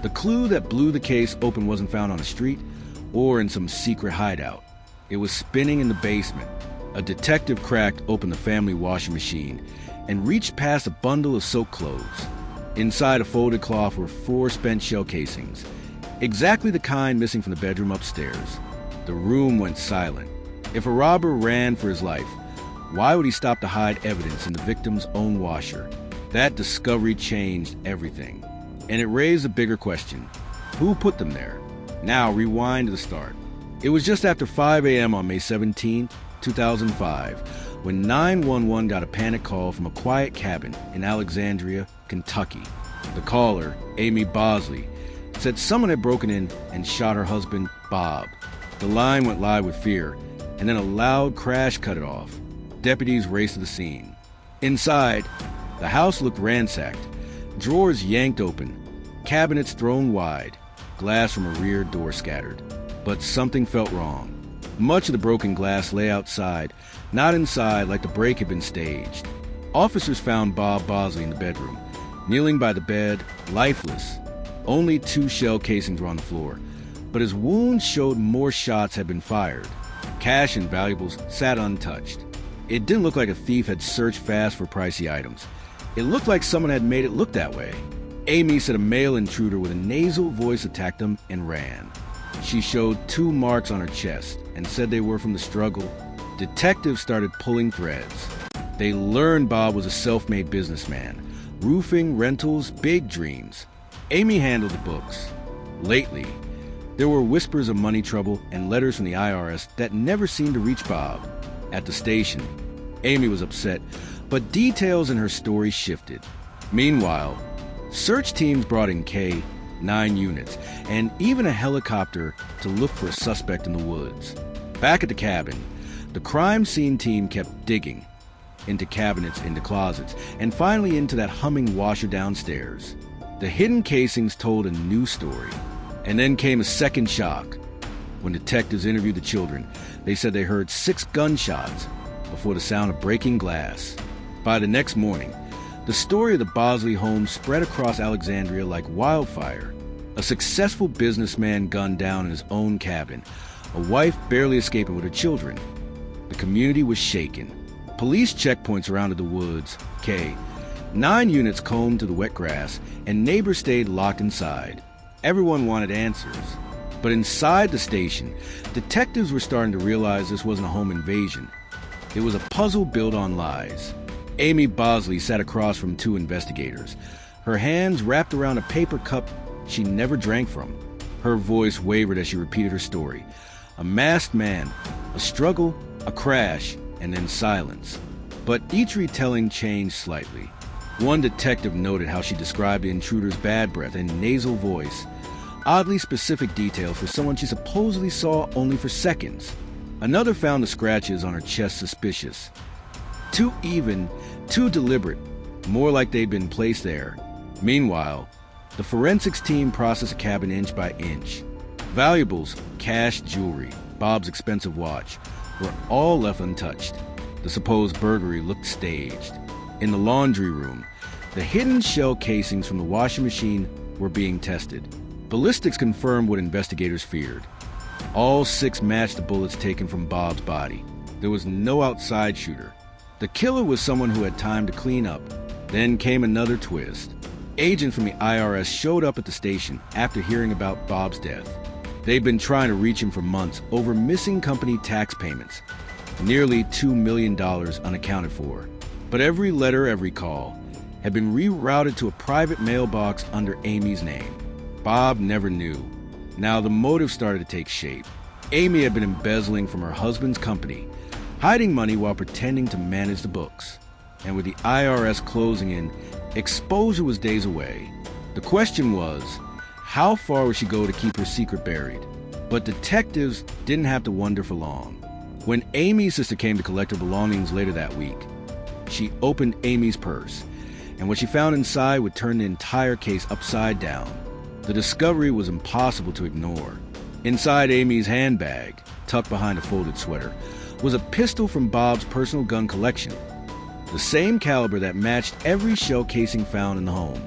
The clue that blew the case open wasn't found on a street or in some secret hideout. It was spinning in the basement. A detective cracked open the family washing machine and reached past a bundle of soaked clothes. Inside a folded cloth were 4 spent shell casings, exactly the kind missing from the bedroom upstairs. The room went silent. If a robber ran for his life, why would he stop to hide evidence in the victim's own washer? That discovery changed everything. And it raised a bigger question. Who put them there? Now, rewind to the start. It was just after 5 a.m. on May 17, 2005, when 911 got a panic call from a quiet cabin in Alexandria, Kentucky. The caller, Amy Bosley, said someone had broken in and shot her husband, Bob. The line went live with fear, and then a loud crash cut it off. Deputies raced to the scene. Inside, the house looked ransacked. Drawers yanked open, cabinets thrown wide, glass from a rear door scattered. But something felt wrong. Much of the broken glass lay outside, not inside like the break had been staged. Officers found Bob Bosley in the bedroom, kneeling by the bed, lifeless. Only 2 shell casings were on the floor, but his wounds showed more shots had been fired. Cash and valuables sat untouched. It didn't look like a thief had searched fast for pricey items. It looked like someone had made it look that way. Amy said a male intruder with a nasal voice attacked them and ran. She showed 2 marks on her chest and said they were from the struggle. Detectives started pulling threads. They learned Bob was a self-made businessman. Roofing, rentals, big dreams. Amy handled the books. Lately, there were whispers of money trouble and letters from the IRS that never seemed to reach Bob. At the station, Amy was upset, but details in her story shifted. Meanwhile, search teams brought in K-9 units and even a helicopter to look for a suspect in the woods. Back at the cabin, the crime scene team kept digging into cabinets, into closets, and finally into that humming washer downstairs. The hidden casings told a new story. And then came a second shock. When detectives interviewed the children, they said they heard 6 gunshots before the sound of breaking glass. By the next morning, the story of the Bosley home spread across Alexandria like wildfire. A successful businessman gunned down in his own cabin, a wife barely escaping with her children. The community was shaken. Police checkpoints surrounded the woods, K-9 units combed to the wet grass, and neighbors stayed locked inside. Everyone wanted answers. But inside the station, detectives were starting to realize this wasn't a home invasion. It was a puzzle built on lies. Amy Bosley sat across from 2 investigators, her hands wrapped around a paper cup she never drank from. Her voice wavered as she repeated her story. A masked man, a struggle, a crash, and then silence. But each retelling changed slightly. One detective noted how she described the intruder's bad breath and nasal voice, oddly specific detail for someone she supposedly saw only for seconds. Another found the scratches on her chest suspicious. Too even, too deliberate, more like they'd been placed there. Meanwhile, the forensics team processed a cabin inch by inch. Valuables, cash, jewelry, Bob's expensive watch, were all left untouched. The supposed burglary looked staged. In the laundry room, the hidden shell casings from the washing machine were being tested. Ballistics confirmed what investigators feared. All 6 matched the bullets taken from Bob's body. There was no outside shooter. The killer was someone who had time to clean up. Then came another twist. Agents from the IRS showed up at the station after hearing about Bob's death. They'd been trying to reach him for months over missing company tax payments, nearly $2 million unaccounted for. But every letter, every call, had been rerouted to a private mailbox under Amy's name. Bob never knew. Now the motive started to take shape. Amy had been embezzling from her husband's company, hiding money while pretending to manage the books. And with the IRS closing in, exposure was days away. The question was, how far would she go to keep her secret buried? But detectives didn't have to wonder for long. When Amy's sister came to collect her belongings later that week, she opened Amy's purse, and what she found inside would turn the entire case upside down. The discovery was impossible to ignore. Inside Amy's handbag, tucked behind a folded sweater, was a pistol from Bob's personal gun collection, the same caliber that matched every shell casing found in the home.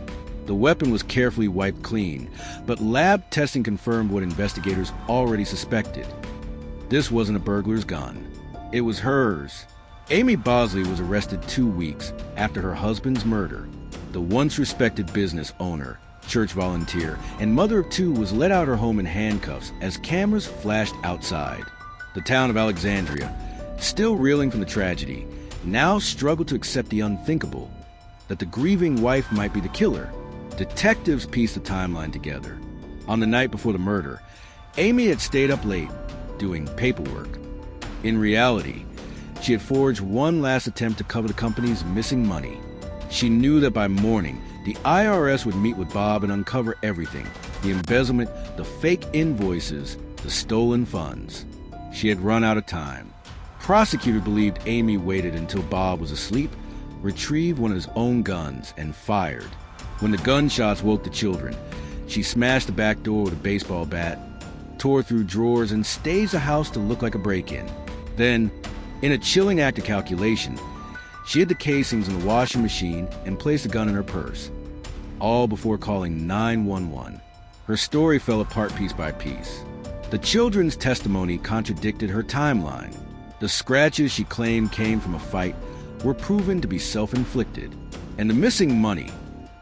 The weapon was carefully wiped clean, but lab testing confirmed what investigators already suspected. This wasn't a burglar's gun. It was hers. Amy Bosley was arrested 2 weeks after her husband's murder. The once respected business owner, church volunteer, and mother of 2 was let out her home in handcuffs as cameras flashed outside. The town of Alexandria, still reeling from the tragedy, now struggled to accept the unthinkable, that the grieving wife might be the killer. Detectives pieced the timeline together. On the night before the murder, Amy had stayed up late doing paperwork. In reality, she had forged one last attempt to cover the company's missing money. She knew that by morning, the IRS would meet with Bob and uncover everything: the embezzlement, the fake invoices, the stolen funds. She had run out of time. Prosecutor believed Amy waited until Bob was asleep, retrieved one of his own guns, and fired. When the gunshots woke the children, she smashed the back door with a baseball bat, tore through drawers, and staged the house to look like a break-in. Then, in a chilling act of calculation, she hid the casings in the washing machine and placed the gun in her purse, all before calling 911. Her story fell apart piece by piece. The children's testimony contradicted her timeline. The scratches she claimed came from a fight were proven to be self-inflicted, and the missing money,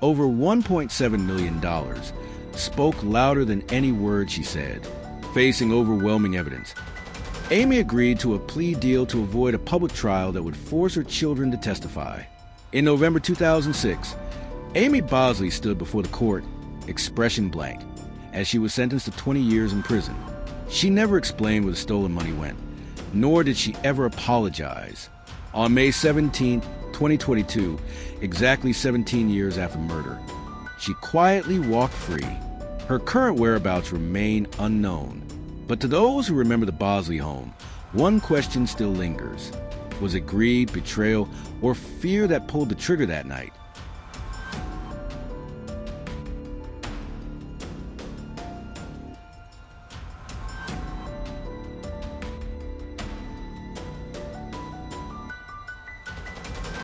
over $1.7 million, spoke louder than any word she said. Facing overwhelming evidence, Amy agreed to a plea deal to avoid a public trial that would force her children to testify. In November 2006, Amy Bosley stood before the court, expression blank, as she was sentenced to 20 years in prison. She never explained where the stolen money went, nor did she ever apologize. On May 17, 2022, exactly 17 years after murder, she quietly walked free. Her current whereabouts remain unknown. But to those who remember the Bosley home, one question still lingers. Was it greed, betrayal, or fear that pulled the trigger that night?